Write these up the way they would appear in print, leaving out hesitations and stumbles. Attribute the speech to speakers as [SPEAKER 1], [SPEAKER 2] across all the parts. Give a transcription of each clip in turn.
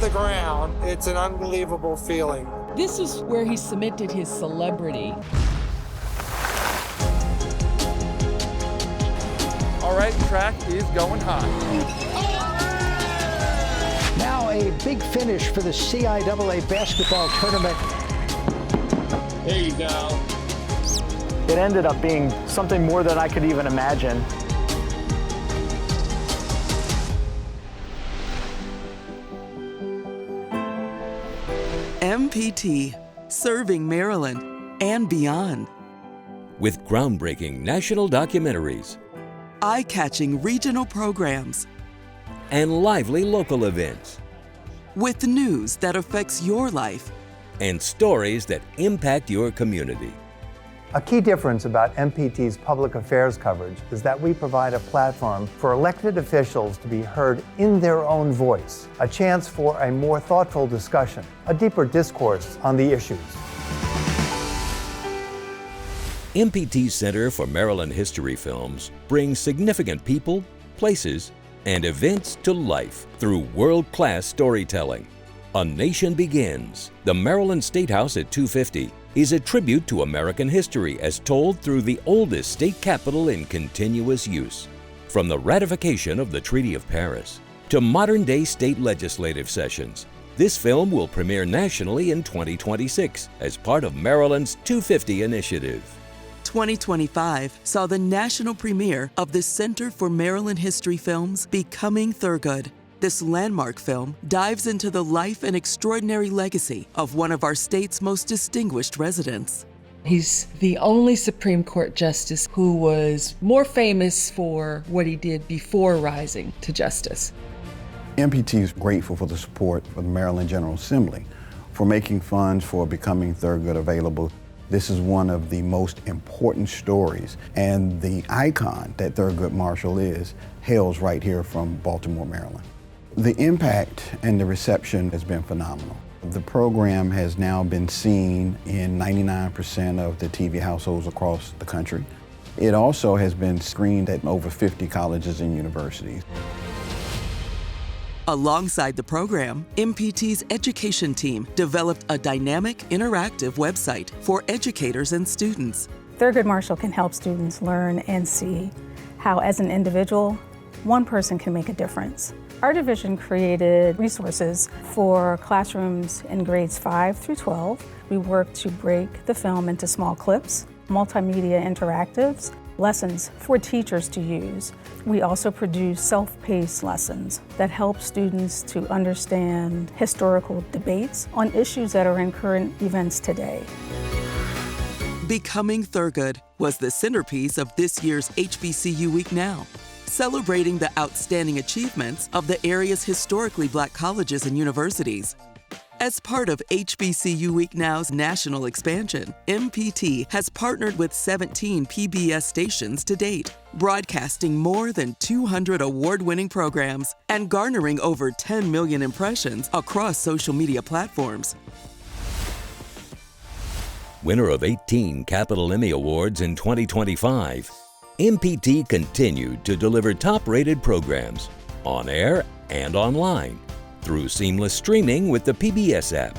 [SPEAKER 1] the ground, it's an unbelievable feeling.
[SPEAKER 2] This is where he cemented his celebrity.
[SPEAKER 3] All right, track is going high.
[SPEAKER 4] Now a big finish for the CIAA basketball tournament.
[SPEAKER 3] There you go.
[SPEAKER 5] It ended up being something more than I could even imagine.
[SPEAKER 6] MPT, serving Maryland and beyond.
[SPEAKER 7] With groundbreaking national documentaries,
[SPEAKER 6] Eye-catching regional programs,
[SPEAKER 7] and lively local events,
[SPEAKER 6] with news that affects your life,
[SPEAKER 7] and stories that impact your community.
[SPEAKER 8] A key difference about MPT's public affairs coverage is that we provide a platform for elected officials to be heard in their own voice, a chance for a more thoughtful discussion, a deeper discourse on the issues.
[SPEAKER 7] MPT Center for Maryland History Films brings significant people, places, and events to life through world-class storytelling. A Nation Begins, the Maryland State House at 250, is a tribute to American history as told through the oldest state capitol in continuous use. From the ratification of the Treaty of Paris to modern-day state legislative sessions, this film will premiere nationally in 2026 as part of Maryland's 250 initiative.
[SPEAKER 6] 2025 saw the national premiere of the Center for Maryland History Films Becoming Thurgood. This landmark film dives into the life and extraordinary legacy of one of our state's most distinguished residents.
[SPEAKER 2] He's the only Supreme Court justice who was more famous for what he did before rising to justice.
[SPEAKER 9] MPT is grateful for the support of the Maryland General Assembly for making funds for Becoming Thurgood available. This is one of the most important stories, and the icon that Thurgood Marshall is hails right here from Baltimore, Maryland. The impact and the reception has been phenomenal. The program has now been seen in 99% of the TV households across the country. It also has been screened at over 50 colleges and universities.
[SPEAKER 6] Alongside the program, MPT's education team developed a dynamic, interactive website for educators and students.
[SPEAKER 10] Thurgood Marshall can help students learn and see how, as an individual, one person can make a difference. Our division created resources for classrooms in grades 5 through 12. We worked to break the film into small clips, multimedia interactives, lessons for teachers to use. We also produce self-paced lessons that help students to understand historical debates on issues that are in current events today.
[SPEAKER 6] Becoming Thurgood was the centerpiece of this year's HBCU Week Now, celebrating the outstanding achievements of the area's historically Black colleges and universities. As part of HBCU Week Now's national expansion, MPT has partnered with 17 PBS stations to date, broadcasting more than 200 award-winning programs and garnering over 10 million impressions across social media platforms.
[SPEAKER 7] Winner of 18 Capital Emmy Awards in 2025, MPT continued to deliver top-rated programs on air and online through seamless streaming with the PBS App.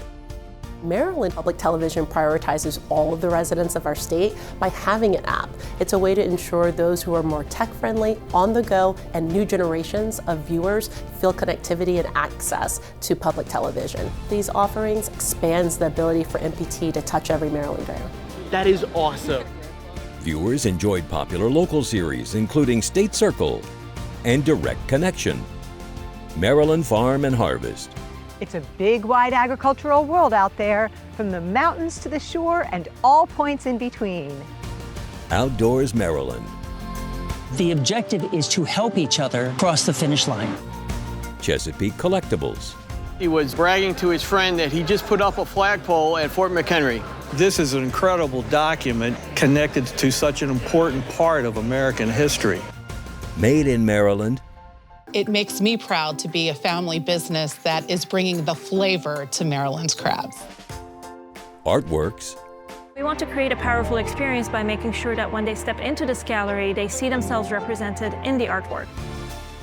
[SPEAKER 11] Maryland Public Television prioritizes all of the residents of our state by having an app. It's a way to ensure those who are more tech-friendly, on the go, and new generations of viewers feel connectivity and access to public television. These offerings expands the ability for MPT to touch every Marylander.
[SPEAKER 3] That is awesome.
[SPEAKER 7] Viewers enjoyed popular local series including State Circle and Direct Connection, Maryland Farm and Harvest.
[SPEAKER 12] It's a big, wide agricultural world out there, from the mountains to the shore and all points in between.
[SPEAKER 7] Outdoors Maryland.
[SPEAKER 13] The objective is to help each other cross the finish line.
[SPEAKER 7] Chesapeake Collectibles.
[SPEAKER 3] He was bragging to his friend that he just put up a flagpole at Fort McHenry. This is an incredible document connected to such an important part of American history.
[SPEAKER 7] Made in Maryland.
[SPEAKER 14] It makes me proud to be a family business that is bringing the flavor to Maryland's crabs.
[SPEAKER 7] Artworks.
[SPEAKER 15] We want to create a powerful experience by making sure that when they step into this gallery, they see themselves represented in the artwork.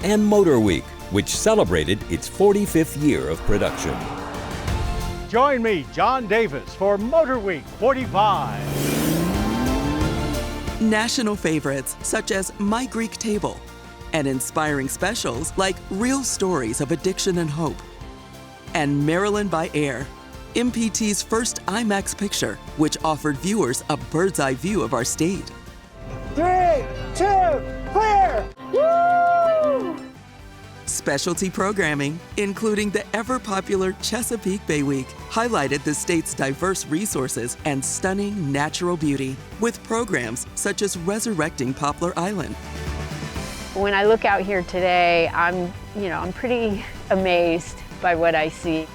[SPEAKER 7] And Motor Week. which celebrated its 45th year of production.
[SPEAKER 16] Join me, John Davis, for Motor Week 45.
[SPEAKER 6] National favorites such as My Greek Table, and inspiring specials like Real Stories of Addiction and Hope, and Maryland by Air, MPT's first IMAX picture, which offered viewers a bird's-eye view of our state.
[SPEAKER 4] 3, 2, clear! Woo!
[SPEAKER 6] Specialty programming, including the ever-popular Chesapeake Bay Week, highlighted the state's diverse resources and stunning natural beauty, with programs such as Resurrecting Poplar Island.
[SPEAKER 17] When I look out here today, I'm pretty amazed by what I see.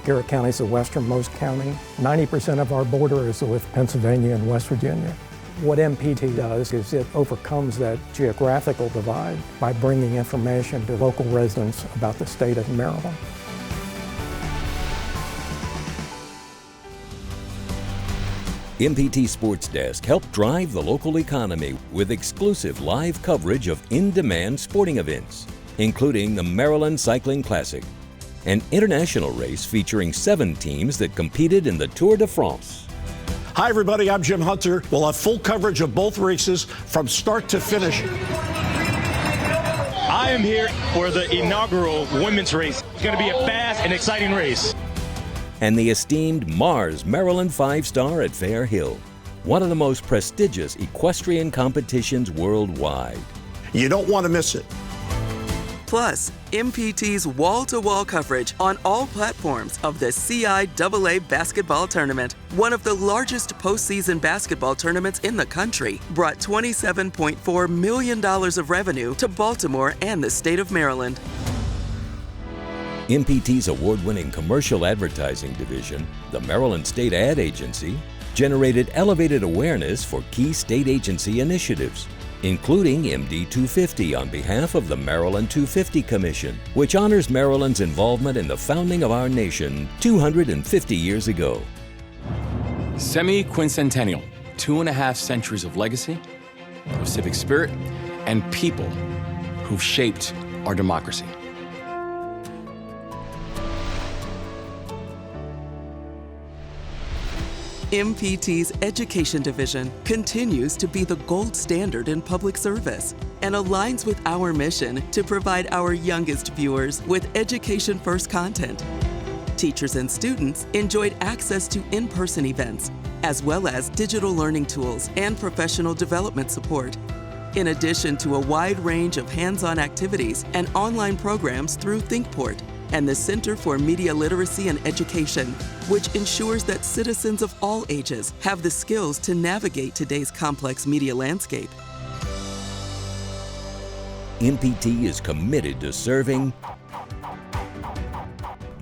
[SPEAKER 18] Garrett County is the westernmost county. 90% of our border is with Pennsylvania and West Virginia. What MPT does is it overcomes that geographical divide by bringing information to local residents about the state of Maryland.
[SPEAKER 7] MPT Sports Desk helped drive the local economy with exclusive live coverage of in-demand sporting events, including the Maryland Cycling Classic, an international race featuring 7 teams that competed in the Tour de France.
[SPEAKER 19] Hi everybody, I'm Jim Hunter. We'll have full coverage of both races from start to finish.
[SPEAKER 20] I am here for the inaugural women's race. It's going to be a fast and exciting race.
[SPEAKER 7] And the esteemed Mars Maryland 5-Star at Fair Hill, one of the most prestigious equestrian competitions worldwide.
[SPEAKER 19] You don't want to miss it.
[SPEAKER 6] Plus, MPT's wall-to-wall coverage on all platforms of the CIAA basketball tournament, one of the largest postseason basketball tournaments in the country, brought $27.4 million of revenue to Baltimore and the state of Maryland.
[SPEAKER 7] MPT's award-winning commercial advertising division, the Maryland State Ad Agency, generated elevated awareness for key state agency initiatives, including MD 250 on behalf of the Maryland 250 Commission, which honors Maryland's involvement in the founding of our nation 250 years ago.
[SPEAKER 21] Semi-quincentennial, 2.5 centuries of legacy, of civic spirit, and people who've shaped our democracy.
[SPEAKER 6] MPT's Education Division continues to be the gold standard in public service and aligns with our mission to provide our youngest viewers with education-first content. Teachers and students enjoyed access to in-person events, as well as digital learning tools and professional development support, in addition to a wide range of hands-on activities and online programs through Thinkport and the Center for Media Literacy and Education, which ensures that citizens of all ages have the skills to navigate today's complex media landscape.
[SPEAKER 7] MPT is committed to serving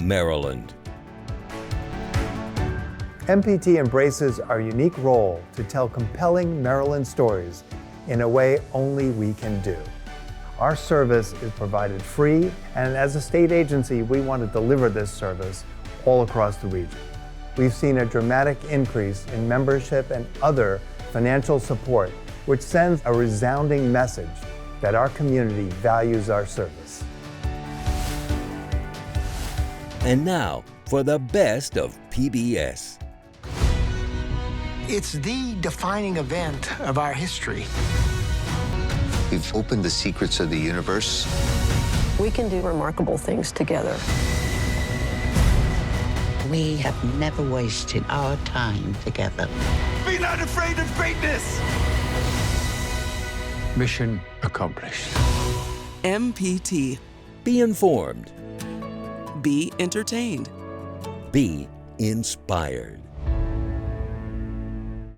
[SPEAKER 7] Maryland.
[SPEAKER 8] MPT embraces our unique role to tell compelling Maryland stories in a way only we can do. Our service is provided free, and as a state agency, we want to deliver this service all across the region. We've seen a dramatic increase in membership and other financial support, which sends a resounding message that our community values our service.
[SPEAKER 7] And now, for the best of PBS.
[SPEAKER 22] It's the defining event of our history.
[SPEAKER 23] We've opened the secrets of the universe.
[SPEAKER 24] We can do remarkable things together.
[SPEAKER 25] We have never wasted our time together.
[SPEAKER 22] Be not afraid of greatness!
[SPEAKER 21] Mission accomplished.
[SPEAKER 6] MPT.
[SPEAKER 7] Be informed.
[SPEAKER 6] Be entertained.
[SPEAKER 7] Be inspired.